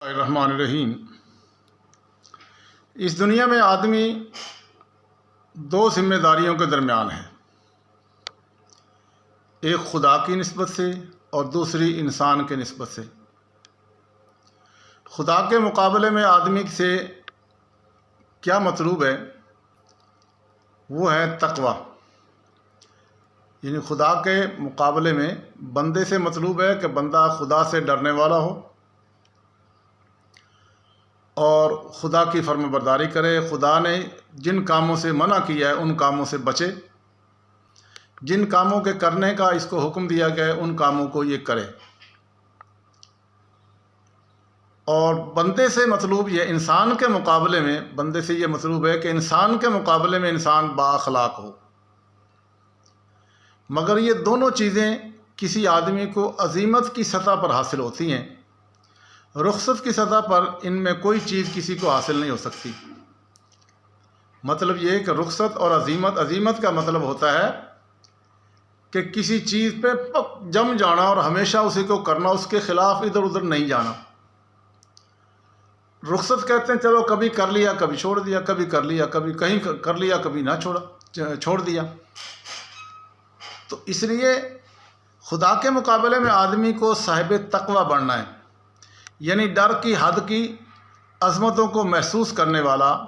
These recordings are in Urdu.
الرحمن الرحیم۔ اس دنیا میں آدمی دو ذمہ داریوں کے درمیان ہے، ایک خدا کی نسبت سے اور دوسری انسان کے نسبت سے۔ خدا کے مقابلے میں آدمی سے کیا مطلوب ہے؟ وہ ہے تقوی، یعنی خدا کے مقابلے میں بندے سے مطلوب ہے کہ بندہ خدا سے ڈرنے والا ہو اور خدا کی فرم برداری کرے، خدا نے جن کاموں سے منع کیا ہے ان کاموں سے بچے، جن کاموں کے کرنے کا اس کو حکم دیا گیا ہے ان کاموں کو یہ کرے۔ اور بندے سے مطلوب یہ انسان کے مقابلے میں بندے سے یہ مطلوب ہے کہ انسان کے مقابلے میں انسان با اخلاق ہو۔ مگر یہ دونوں چیزیں کسی آدمی کو عظیمت کی سطح پر حاصل ہوتی ہیں، رخصت کی سطح پر ان میں کوئی چیز کسی کو حاصل نہیں ہو سکتی۔ مطلب یہ کہ رخصت اور عظیمت کا مطلب ہوتا ہے کہ کسی چیز پہ پک جم جانا اور ہمیشہ اسی کو کرنا، اس کے خلاف ادھر ادھر نہیں جانا۔ رخصت کہتے ہیں چلو کبھی کر لیا کبھی چھوڑ دیا، کبھی کر لیا کبھی کہیں کر لیا کبھی نہ چھوڑ دیا۔ تو اس لیے خدا کے مقابلے میں آدمی کو صاحب تقوی بننا ہے، یعنی ڈر کی حد کی عظمتوں کو محسوس کرنے والا۔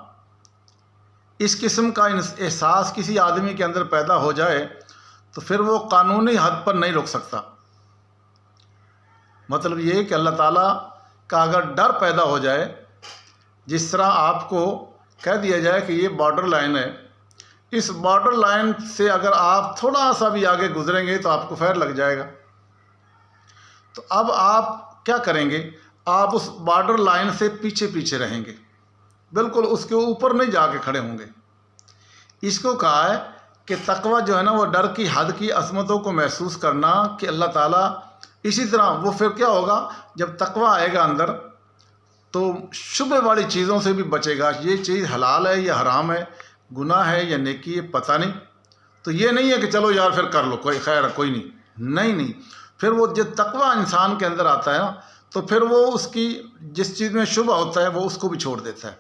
اس قسم کا احساس کسی آدمی کے اندر پیدا ہو جائے تو پھر وہ قانونی حد پر نہیں رک سکتا۔ مطلب یہ کہ اللہ تعالیٰ کا اگر ڈر پیدا ہو جائے، جس طرح آپ کو کہہ دیا جائے کہ یہ بارڈر لائن ہے، اس بارڈر لائن سے اگر آپ تھوڑا سا بھی آگے گزریں گے تو آپ کو فیر لگ جائے گا، تو اب آپ کیا کریں گے؟ آپ اس بارڈر لائن سے پیچھے پیچھے رہیں گے، بالکل اس کے اوپر نہیں جا کے کھڑے ہوں گے۔ اس کو کہا ہے کہ تقوی جو ہے نا وہ ڈر کی حد کی عظمتوں کو محسوس کرنا کہ اللہ تعالیٰ۔ اسی طرح وہ پھر کیا ہوگا؟ جب تقوی آئے گا اندر تو شبہ والی چیزوں سے بھی بچے گا، یہ چیز حلال ہے یا حرام ہے، گناہ ہے یا نیکی ہے، پتہ نہیں۔ تو یہ نہیں ہے کہ چلو یار پھر کر لو، کوئی خیر ہے کوئی نہیں۔ پھر وہ جب تقوی انسان کے اندر آتا ہے نا تو پھر وہ اس کی جس چیز میں شبہ ہوتا ہے وہ اس کو بھی چھوڑ دیتا ہے۔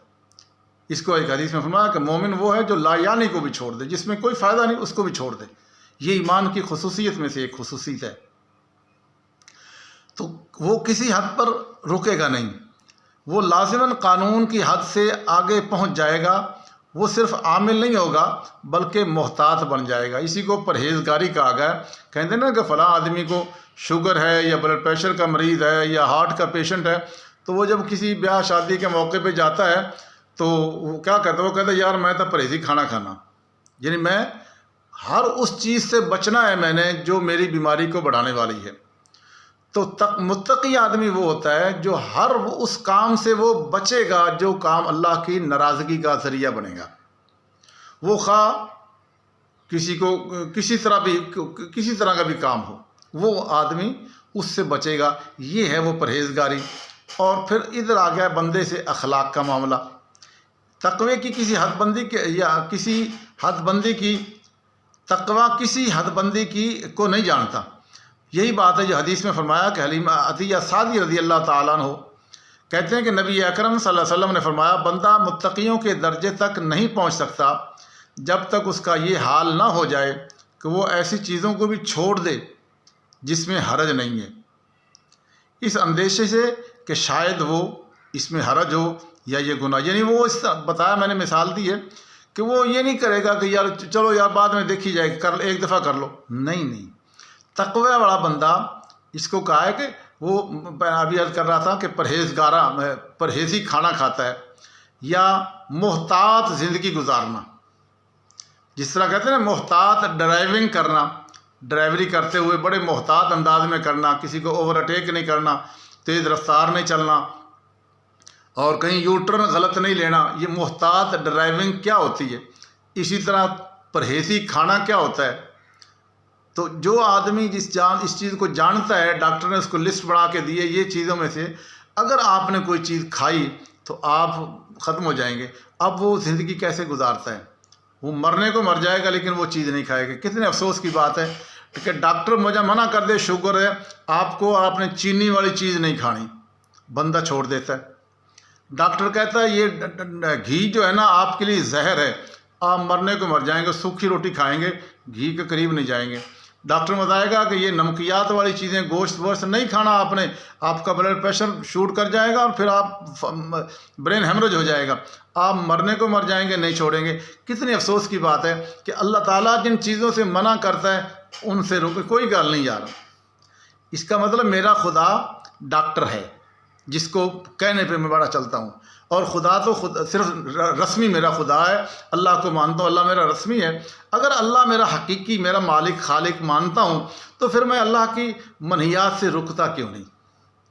اس کو ایک حدیث میں فرمایا کہ مومن وہ ہے جو لا یعنی کو بھی چھوڑ دے، جس میں کوئی فائدہ نہیں اس کو بھی چھوڑ دے۔ یہ ایمان کی خصوصیت میں سے ایک خصوصیت ہے۔ تو وہ کسی حد پر رکے گا نہیں، وہ لازماً قانون کی حد سے آگے پہنچ جائے گا۔ وہ صرف عامل نہیں ہوگا بلکہ محتاط بن جائے گا۔ اسی کو پرہیزگاری کہا گیا ہے۔ کہتے ہیں نا کہ فلاں آدمی کو شوگر ہے یا بلڈ پریشر کا مریض ہے یا ہارٹ کا پیشنٹ ہے، تو وہ جب کسی بیاہ شادی کے موقع پہ جاتا ہے تو وہ کیا کہتا ہے؟ وہ کہتا ہے یار میں تو پرہیزی کھانا کھانا، یعنی میں ہر اس چیز سے بچنا ہے میں نے جو میری بیماری کو بڑھانے والی ہے۔ تو متقی آدمی وہ ہوتا ہے جو ہر اس کام سے وہ بچے گا جو کام اللہ کی ناراضگی کا ذریعہ بنے گا۔ وہ خواہ کسی طرح کا بھی کام ہو، وہ آدمی اس سے بچے گا۔ یہ ہے وہ پرہیزگاری۔ اور پھر ادھر آ گیا بندے سے اخلاق کا معاملہ۔ تقوی کی کسی حد بندی تقوی کسی حد بندی کی کو نہیں جانتا۔ یہی بات ہے جو حدیث میں فرمایا کہ حلیمہ عطیہ سعدی رضی اللہ تعالیٰ عنہ کہتے ہیں کہ نبی اکرم صلی اللہ علیہ وسلم نے فرمایا بندہ متقیوں کے درجے تک نہیں پہنچ سکتا جب تک اس کا یہ حال نہ ہو جائے کہ وہ ایسی چیزوں کو بھی چھوڑ دے جس میں حرج نہیں ہے، اس اندیشے سے کہ شاید وہ اس میں حرج ہو یا یہ گناہ۔ یعنی وہ اس طرح بتایا، میں نے مثال دی ہے کہ وہ یہ نہیں کرے گا کہ یار چلو یار بعد میں دیکھی جائے گی، ایک دفعہ کر لو، نہیں۔ تقوی والا بندہ، اس کو کہا ہے کہ وہ ابھی عرض کر رہا تھا کہ پرہیزی کھانا کھاتا ہے یا محتاط زندگی گزارنا۔ جس طرح کہتے ہیں نا محتاط ڈرائیونگ کرنا، ڈرائیوری کرتے ہوئے بڑے محتاط انداز میں کرنا، کسی کو اوور اٹیک نہیں کرنا، تیز رفتار نہیں چلنا اور کہیں یو ٹرن غلط نہیں لینا۔ یہ محتاط ڈرائیونگ کیا ہوتی ہے؟ اسی طرح پرہیزی کھانا کیا ہوتا ہے؟ تو جو آدمی اس چیز کو جانتا ہے، ڈاکٹر نے اس کو لسٹ بنا کے دی ہے یہ چیزوں میں سے اگر آپ نے کوئی چیز کھائی تو آپ ختم ہو جائیں گے۔ اب وہ زندگی کیسے گزارتا ہے؟ وہ مرنے کو مر جائے گا لیکن وہ چیز نہیں کھائے گا۔ کتنے افسوس کی بات ہے کہ ڈاکٹر مجھے منع کر دے شوگر ہے آپ کو، آپ نے چینی والی چیز نہیں کھانی، بندہ چھوڑ دیتا ہے۔ ڈاکٹر کہتا ہے یہ گھی جو ہے نا آپ کے لیے زہر ہے، آپ مرنے کو مر جائیں گے، سوکھی روٹی کھائیں گے، گھی کے قریب نہیں جائیں گے۔ ڈاکٹر بتائے گا کہ یہ نمکیات والی چیزیں، گوشت ووشت نہیں کھانا آپ نے، آپ کا بلڈ پریشر شوٹ کر جائے گا اور پھر آپ برین ہیمریج ہو جائے گا، آپ مرنے کو مر جائیں گے، نہیں چھوڑیں گے۔ کتنی افسوس کی بات ہے کہ اللہ تعالیٰ جن چیزوں سے منع کرتا ہے ان سے روکے، کوئی گال نہیں یار۔ اس کا مطلب میرا خدا ڈاکٹر ہے جس کو کہنے پہ میں بڑا چلتا ہوں، اور خدا تو صرف رسمی میرا خدا ہے، اللہ کو مانتا ہوں، اللہ میرا رسمی ہے۔ اگر اللہ میرا حقیقی، میرا مالک خالق مانتا ہوں تو پھر میں اللہ کی منہیات سے رکتا کیوں نہیں؟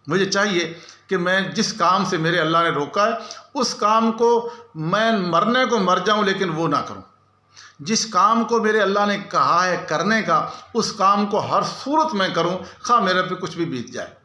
مجھے چاہیے کہ میں جس کام سے میرے اللہ نے روکا ہے اس کام کو میں مرنے کو مر جاؤں لیکن وہ نہ کروں۔ جس کام کو میرے اللہ نے کہا ہے کرنے کا اس کام کو ہر صورت میں کروں، خواہ میرے پہ کچھ بھی بیت جائے۔